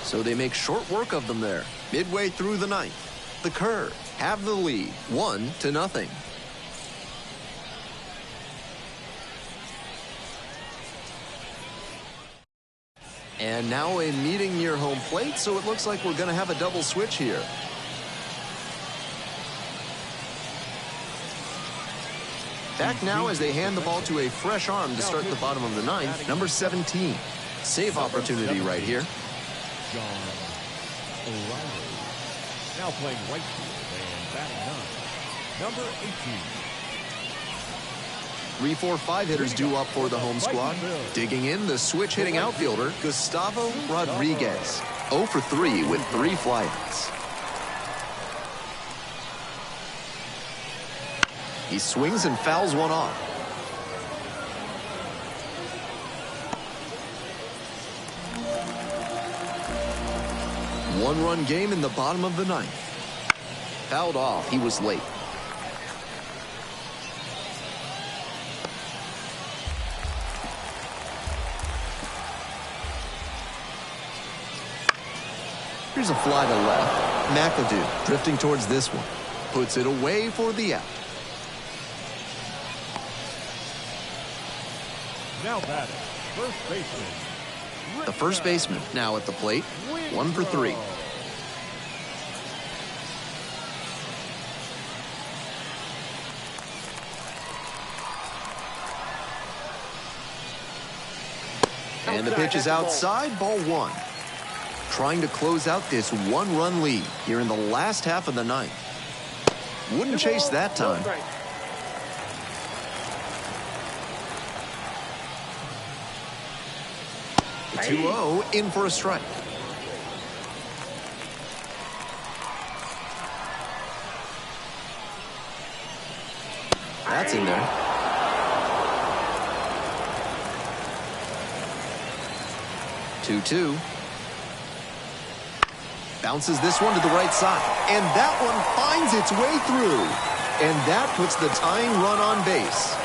S1: So they make short work of them there. Midway through the 9th, the Curs have the lead, 1-0. And now a meeting near home plate, so it looks like we're going to have a double switch here. Back now as they hand the ball to a fresh arm to start the bottom of the 9th, number 17. Save opportunity right here.
S2: John O'Reilly. Now playing right field and batting 9. Number 18.
S1: 3-4-5 hitters due up for the home squad. Digging in, the switch-hitting outfielder, Gustavo Rodriguez. 0 for 3 with 3 flyouts. He swings and fouls one off. One-run game in the bottom of the 9th. Fouled off. He was late. Here's a fly to left. McAdoo drifting towards this one. Puts it away for the out.
S2: Now batting, first baseman.
S1: The first baseman now at the plate. 1 for 3. And the pitch is outside, ball 1. Trying to close out this 1-run lead here in the last half of the 9th. Wouldn't chase that time. 2-0 in for a strike. That's in there. 2-2. Bounces this one to the right side. And that one finds its way through. And that puts the tying run on base.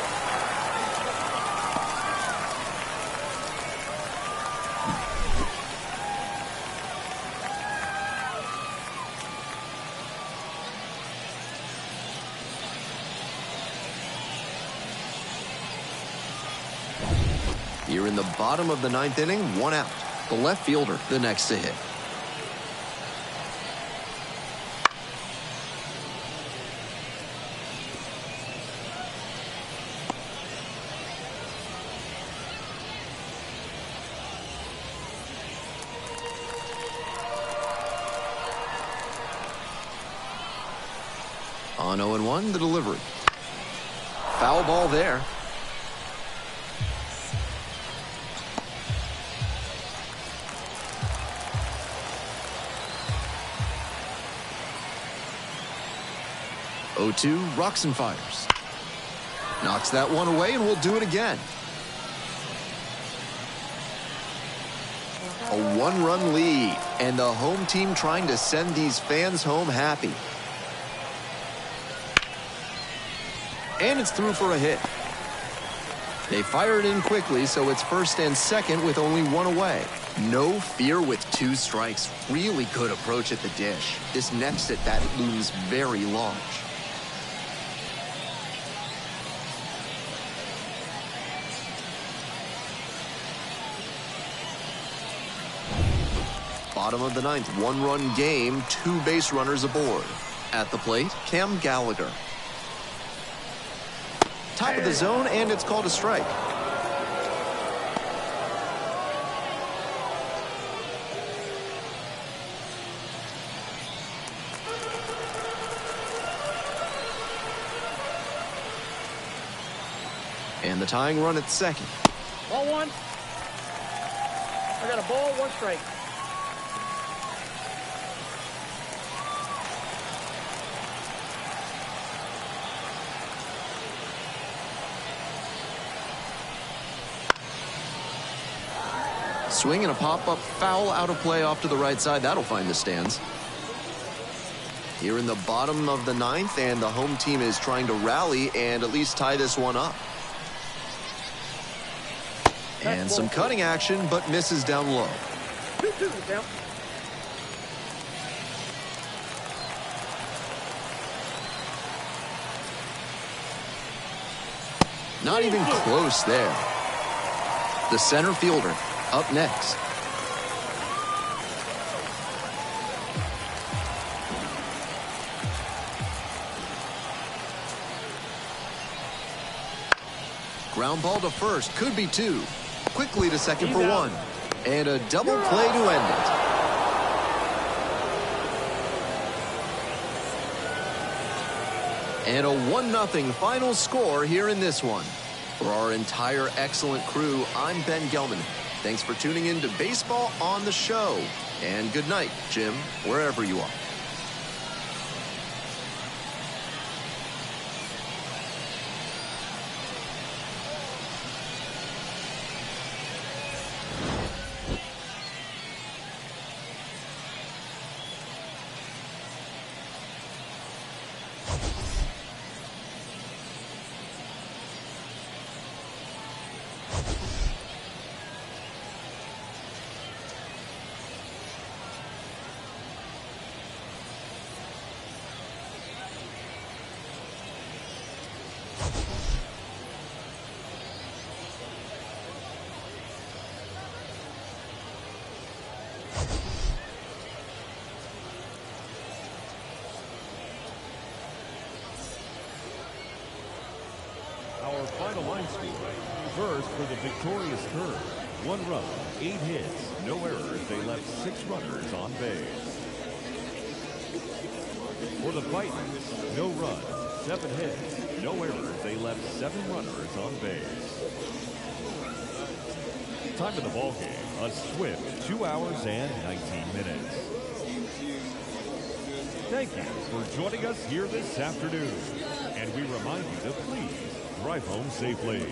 S1: Here in the bottom of the 9th inning, 1 out. The left fielder, the next to hit. On 0-1, the delivery. Foul ball there. Oh, 2, rocks and fires. Knocks that one away, and we'll do it again. A 1-run lead, and the home team trying to send these fans home happy. And it's through for a hit. They fire it in quickly, so it's first and second with only one away. No fear with 2 strikes. Really good approach at the dish. This next at bat looms very large. Bottom of the 9th, 1-run game, 2 base runners aboard. At the plate, Cam Gallagher. Top of the zone, and it's called a strike. And the tying run at second.
S3: Ball 1. I got a ball, 1 strike.
S1: Swing and a pop-up foul out of play off to the right side. That'll find the stands. Here in the bottom of the 9th, and the home team is trying to rally and at least tie this one up. And some cutting action, but misses down low.
S3: 2-2 is down.
S1: Not even close there. The center fielder up next. Ground ball to first, could be 2. Quickly to second for 1. And a double play to end it. And a 1-0 final score here in this one. For our entire excellent crew, I'm Ben Gelman. Thanks for tuning in to Baseball on the Show. And good night, Jim, wherever you are.
S2: Our final line score. First for the victorious Curve. 1 run, 8 hits, no errors. They left 6 runners on base. For the Fightin, no run, 7 hits, no errors. They left 7 runners on base. Time of the ball game, a swift 2 hours and 19 minutes. Thank you for joining us here this afternoon. And we remind you to please drive home safely.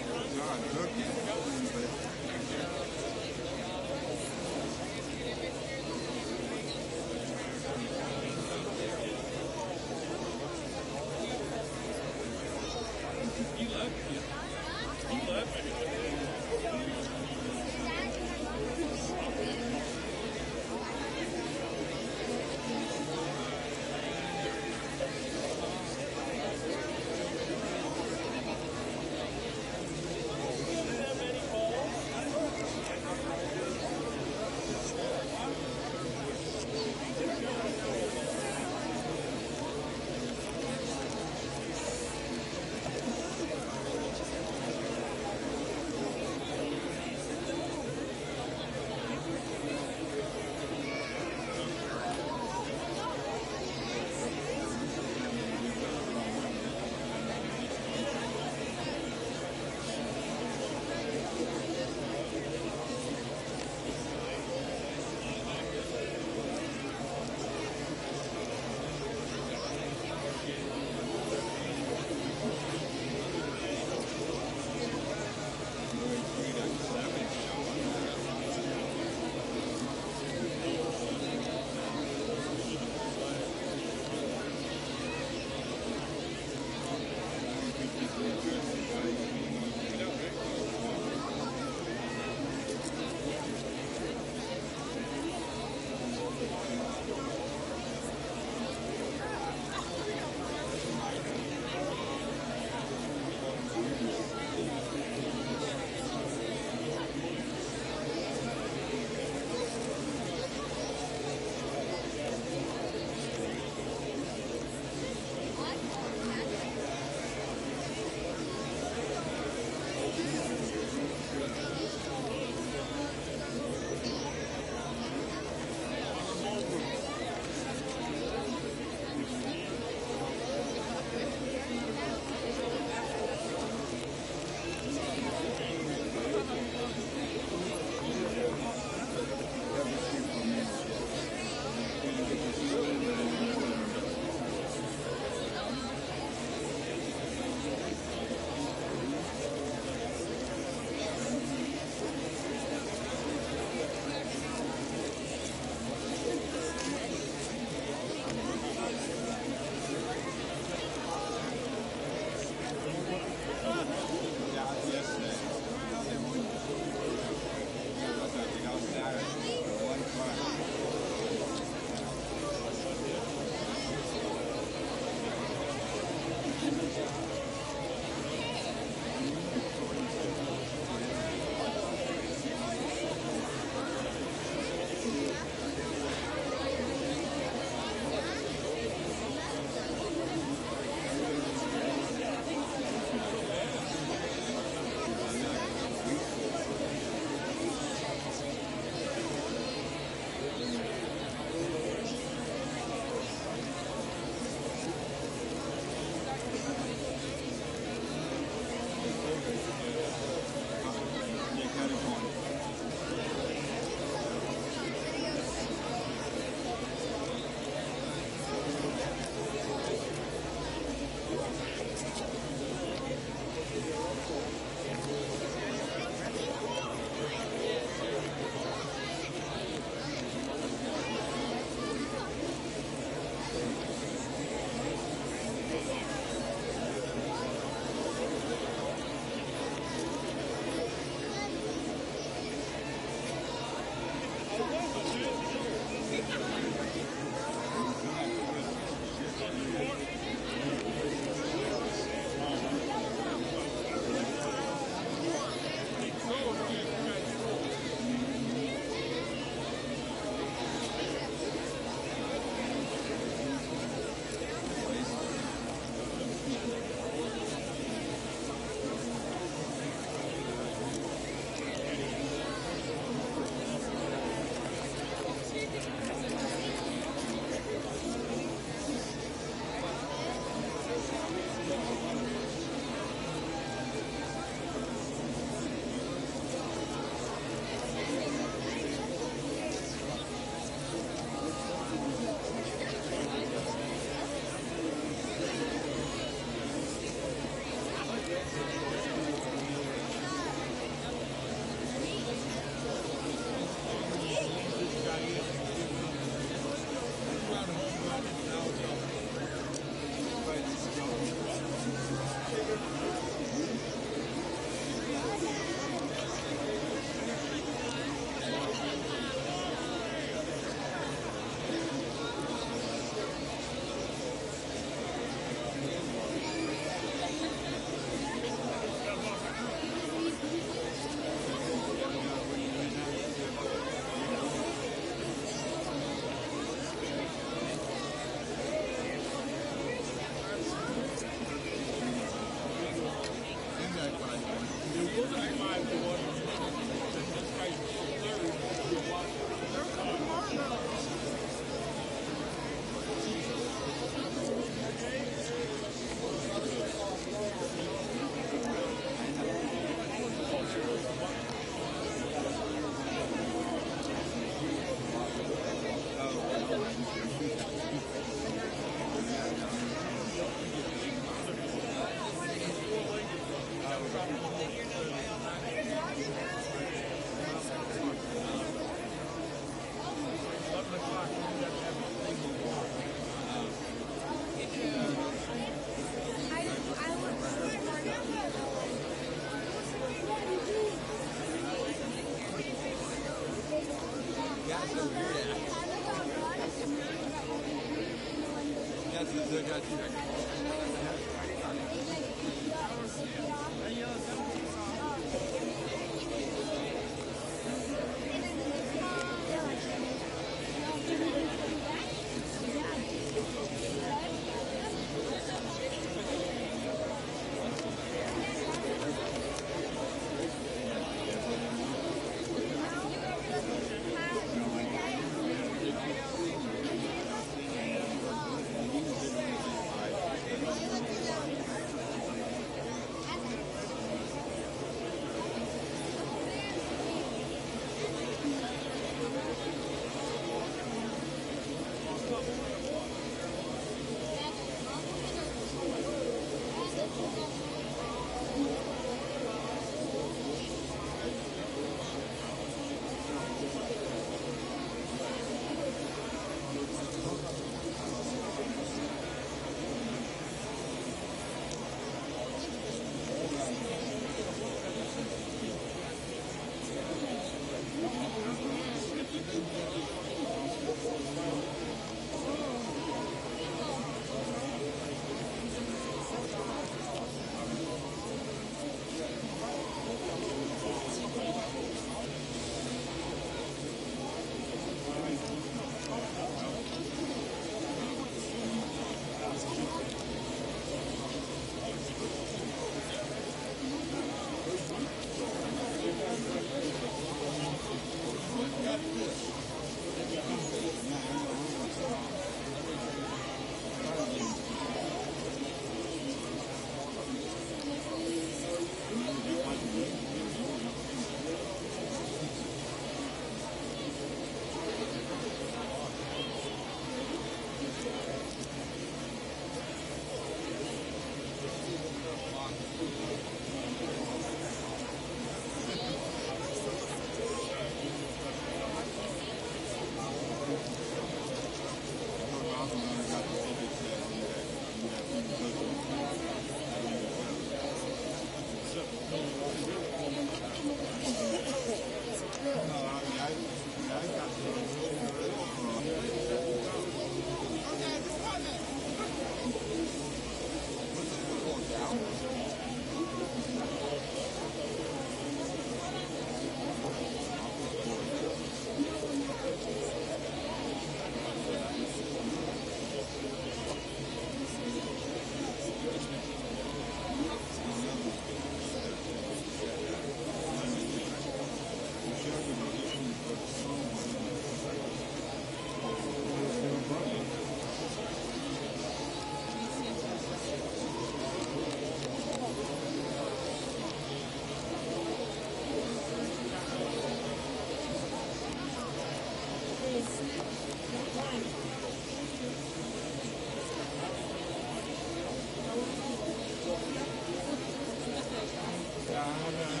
S4: Yeah,